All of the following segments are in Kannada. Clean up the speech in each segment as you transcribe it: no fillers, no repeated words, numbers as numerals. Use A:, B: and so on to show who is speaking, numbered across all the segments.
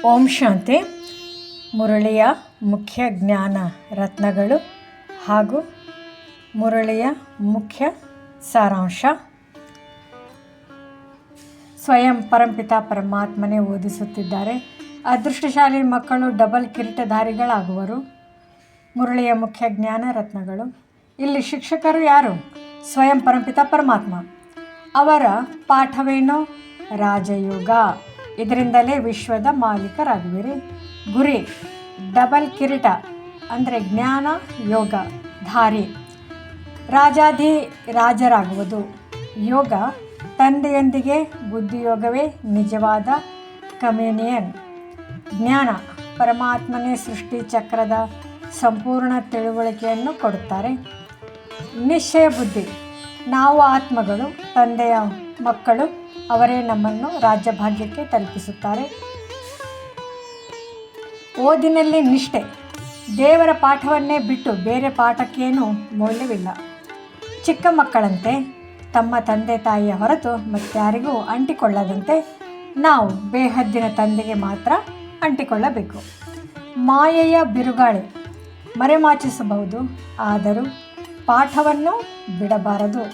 A: ಓಂ ಶಾಂತಿ. ಮುರಳಿಯ ಮುಖ್ಯ ಜ್ಞಾನ ರತ್ನಗಳು ಹಾಗೂ ಮುರಳಿಯ ಮುಖ್ಯ ಸಾರಾಂಶ. ಸ್ವಯಂ ಪರಂಪಿತ ಪರಮಾತ್ಮನೇ ಓದಿಸುತ್ತಿದ್ದಾರೆ. ಅದೃಷ್ಟಶಾಲಿ ಮಕ್ಕಳು ಡಬಲ್ ಕಿರೀಟಧಾರಿಗಳಾಗುವರು. ಮುರಳಿಯ ಮುಖ್ಯ ಜ್ಞಾನ ರತ್ನಗಳು. ಇಲ್ಲಿ ಶಿಕ್ಷಕರು ಯಾರು? ಸ್ವಯಂ ಪರಂಪಿತ ಪರಮಾತ್ಮ. ಅವರ ಪಾಠವೇನು? ರಾಜಯೋಗ. ಇದರಿಂದಲೇ ವಿಶ್ವದ ಮಾಲೀಕರಾಗುವಿರಿ. ಗುರಿ ಡಬಲ್ ಕಿರೀಟ ಅಂದರೆ ಜ್ಞಾನ ಯೋಗ ಧಾರಿ. ರಾಜಾಧಿ ರಾಜರಾಗುವುದು. ಯೋಗ ತಂದೆಯೊಂದಿಗೆ ಬುದ್ಧಿಯೋಗವೇ ನಿಜವಾದ ಕಮ್ಯುನಿಯನ್. ಜ್ಞಾನ ಪರಮಾತ್ಮನೇ ಸೃಷ್ಟಿ ಚಕ್ರದ ಸಂಪೂರ್ಣ ತಿಳುವಳಿಕೆಯನ್ನು ಕೊಡುತ್ತಾರೆ. ನಿಶ್ಚಯ ಬುದ್ಧಿ. ನಾವು ಆತ್ಮಗಳು, ತಂದೆಯ ಮಕ್ಕಳು. ಅವರೇ ನಮ್ಮನ್ನು ರಾಜ್ಯಭಾಗ್ಯಕ್ಕೆ ತಲುಪಿಸುತ್ತಾರೆ. ಓದಿನಲ್ಲಿ ನಿಷ್ಠೆ. ದೇವರ ಪಾಠವನ್ನೇ ಬಿಟ್ಟು ಬೇರೆ ಪಾಠಕ್ಕೇನೂ ಮೌಲ್ಯವಿಲ್ಲ. ಚಿಕ್ಕ ಮಕ್ಕಳಂತೆ ತಮ್ಮ ತಂದೆ ತಾಯಿಯ ಹೊರತು ಮತ್ತಾರಿಗೂ ಅಂಟಿಕೊಳ್ಳದಂತೆ ನಾವು ಬೇಹದ್ದಿನ ತಂದೆಗೆ ಮಾತ್ರ ಅಂಟಿಕೊಳ್ಳಬೇಕು. ಮಾಯೆಯ ಬಿರುಗಾಳಿ ಮರೆಮಾಚಿಸಬಹುದು, ಆದರೂ ಪಾಠವನ್ನು ಬಿಡಬಾರದು.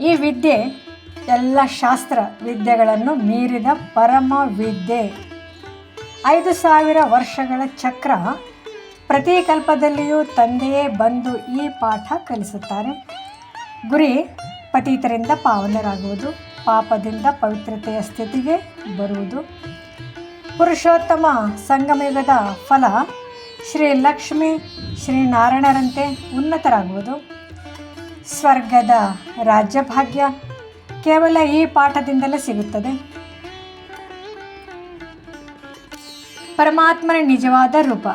A: ಈ ವಿದ್ಯೆ ಎಲ್ಲ ಶಾಸ್ತ್ರ ವಿದ್ಯೆಗಳನ್ನು ಮೀರಿದ ಪರಮ ವಿದ್ಯೆ. 5000 ವರ್ಷಗಳ ಚಕ್ರ. ಪ್ರತಿ ಕಲ್ಪದಲ್ಲಿಯೂ ತಂದೆಯೇ ಬಂದು ಈ ಪಾಠ ಕಲಿಸುತ್ತಾರೆ. ಗುರಿ ಪತಿತರಿಂದ ಪಾವನರಾಗುವುದು, ಪಾಪದಿಂದ ಪವಿತ್ರತೆಯ ಸ್ಥಿತಿಗೆ ಬರುವುದು. ಪುರುಷೋತ್ತಮ ಸಂಗಮಯುಗದ ಫಲ ಶ್ರೀ ಲಕ್ಷ್ಮೀ ಶ್ರೀನಾರಾಯಣರಂತೆ ಉನ್ನತರಾಗುವುದು. ಸ್ವರ್ಗದ ರಾಜ್ಯಭಾಗ್ಯ ಕೇವಲ ಈ ಪಾಠದಿಂದಲೇ ಸಿಗುತ್ತದೆ. ಪರಮಾತ್ಮನ ನಿಜವಾದ ರೂಪ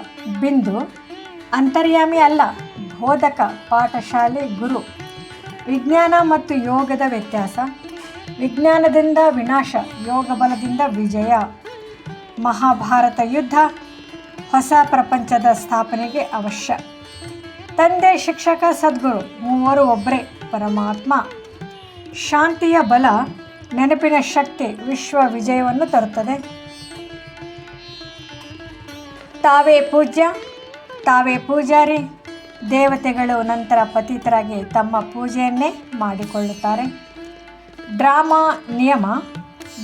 A: ಬಿಂದು. ಅಂತರ್ಯಾಮಿ ಅಲ್ಲ, ಬೋಧಕ, ಪಾಠಶಾಲೆ, ಗುರು. ವಿಜ್ಞಾನ ಮತ್ತು ಯೋಗದ ವ್ಯತ್ಯಾಸ. ವಿಜ್ಞಾನದಿಂದ ವಿನಾಶ, ಯೋಗ ಬಲದಿಂದ ವಿಜಯ. ಮಹಾಭಾರತ ಯುದ್ಧ ಹೊಸ ಪ್ರಪಂಚದ ಸ್ಥಾಪನೆಗೆ ಅವಶ್ಯ. ತಂದೆ, ಶಿಕ್ಷಕ, ಸದ್ಗುರು ಮೂವರು ಒಬ್ಬರೇ ಪರಮಾತ್ಮ. ಶಾಂತಿಯ ಬಲ, ನೆನಪಿನ ಶಕ್ತಿ ವಿಶ್ವ ವಿಜಯವನ್ನು ತರುತ್ತದೆ. ತಾವೇ ಪೂಜ್ಯ, ತಾವೇ ಪೂಜಾರಿ. ದೇವತೆಗಳು ನಂತರ ಪತಿತರಾಗಿ ತಮ್ಮ ಪೂಜೆಯನ್ನೇ ಮಾಡಿಕೊಳ್ಳುತ್ತಾರೆ. ಡ್ರಾಮಾ ನಿಯಮ.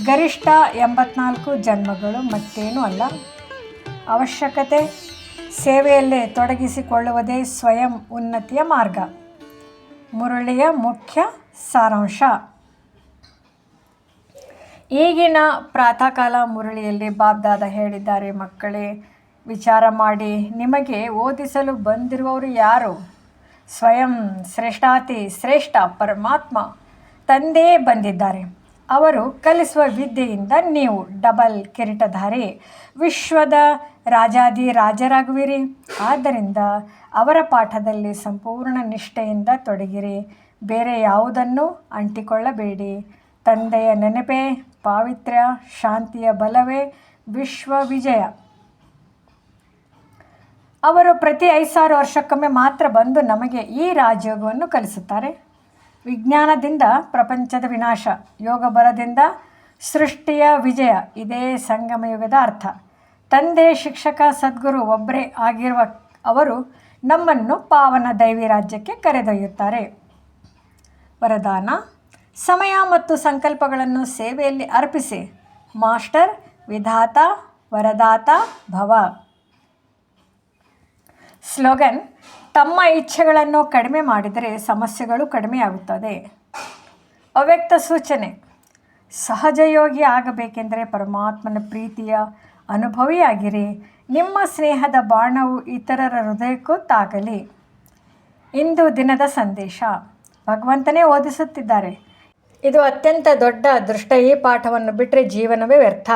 A: ಗರಿಷ್ಠ 84 ಜನ್ಮಗಳು, ಮತ್ತೇನೂ ಅಲ್ಲ. ಅವಶ್ಯಕತೆ ಸೇವೆಯಲ್ಲೇ ತೊಡಗಿಸಿಕೊಳ್ಳುವುದೇ ಸ್ವಯಂ ಉನ್ನತಿಯ ಮಾರ್ಗ. ಮುರಳಿಯ ಮುಖ್ಯ ಸಾರಾಂಶ. ಈಗಿನ ಪ್ರಾತಃಕಾಲ ಮುರಳಿಯಲ್ಲಿ ಬಾಬ್ದಾದ ಹೇಳಿದ್ದಾರೆ, ಮಕ್ಕಳೇ ವಿಚಾರ ಮಾಡಿ, ನಿಮಗೆ ಓದಿಸಲು ಬಂದಿರುವವರು ಯಾರು? ಸ್ವಯಂ ಶ್ರೇಷ್ಠಾತಿ ಶ್ರೇಷ್ಠ ಪರಮಾತ್ಮ ತಂದೆಯೇ ಬಂದಿದ್ದಾರೆ. ಅವರು ಕಲಿಸುವ ವಿದ್ಯೆಯಿಂದ ನೀವು ಡಬಲ್ ಕಿರೀಟಧಾರಿ, ವಿಶ್ವದ ರಾಜಾದಿ ರಾಜರಾಗುವಿರಿ. ಆದ್ದರಿಂದ ಅವರ ಪಾಠದಲ್ಲಿ ಸಂಪೂರ್ಣ ನಿಷ್ಠೆಯಿಂದ ತೊಡಗಿರಿ. ಬೇರೆ ಯಾವುದನ್ನು ಅಂಟಿಕೊಳ್ಳಬೇಡಿ. ತಂದೆಯ ನೆನಪೇ ಪಾವಿತ್ರ್ಯ, ಶಾಂತಿಯ ಬಲವೇ ವಿಶ್ವ ವಿಜಯ. ಅವರು ಪ್ರತಿ 5000 ವರ್ಷಕ್ಕೊಮ್ಮೆ ಮಾತ್ರ ಬಂದು ನಮಗೆ ಈ ರಾಜಯೋಗವನ್ನು ಕಲಿಸುತ್ತಾರೆ. ವಿಜ್ಞಾನದಿಂದ ಪ್ರಪಂಚದ ವಿನಾಶ, ಯೋಗ ಬಲದಿಂದ ಸೃಷ್ಟಿಯ ವಿಜಯ. ಇದೇ ಸಂಗಮಯುಗದ ಅರ್ಥ. ತಂದೆ, ಶಿಕ್ಷಕ, ಸದ್ಗುರು ಒಬ್ಬರೇ ಆಗಿರುವ ಅವರು ನಮ್ಮನ್ನು ಪಾವನ ದೈವಿ ರಾಜ್ಯಕ್ಕೆ ಕರೆದೊಯ್ಯುತ್ತಾರೆ. ವರದಾನ. ಸಮಯ ಮತ್ತು ಸಂಕಲ್ಪಗಳನ್ನು ಸೇವೆಯಲ್ಲಿ ಅರ್ಪಿಸಿ. ಮಾಸ್ಟರ್, ವಿಧಾತ, ವರದಾತ ಭವ. ಸ್ಲೋಗನ್. ತಮ್ಮ ಇಚ್ಛೆಗಳನ್ನು ಕಡಿಮೆ ಮಾಡಿದರೆ ಸಮಸ್ಯೆಗಳು ಕಡಿಮೆಯಾಗುತ್ತದೆ. ಅವ್ಯಕ್ತ ಸೂಚನೆ. ಸಹಜಯೋಗಿ ಆಗಬೇಕೆಂದರೆ ಪರಮಾತ್ಮನ ಪ್ರೀತಿಯ ಅನುಭವಿಯಾಗಿರಿ. ನಿಮ್ಮ ಸ್ನೇಹದ ಬಾಣವು ಇತರರ ಹೃದಯಕ್ಕೂ ತಾಗಲಿ. ಇಂದು ದಿನದ ಸಂದೇಶ. ಭಗವಂತನೇ ಓದಿಸುತ್ತಿದ್ದಾರೆ. ಇದು ಅತ್ಯಂತ ದೊಡ್ಡ ಅದೃಷ್ಟ. ಈ ಪಾಠವನ್ನು ಬಿಟ್ಟರೆ ಜೀವನವೇ ವ್ಯರ್ಥ.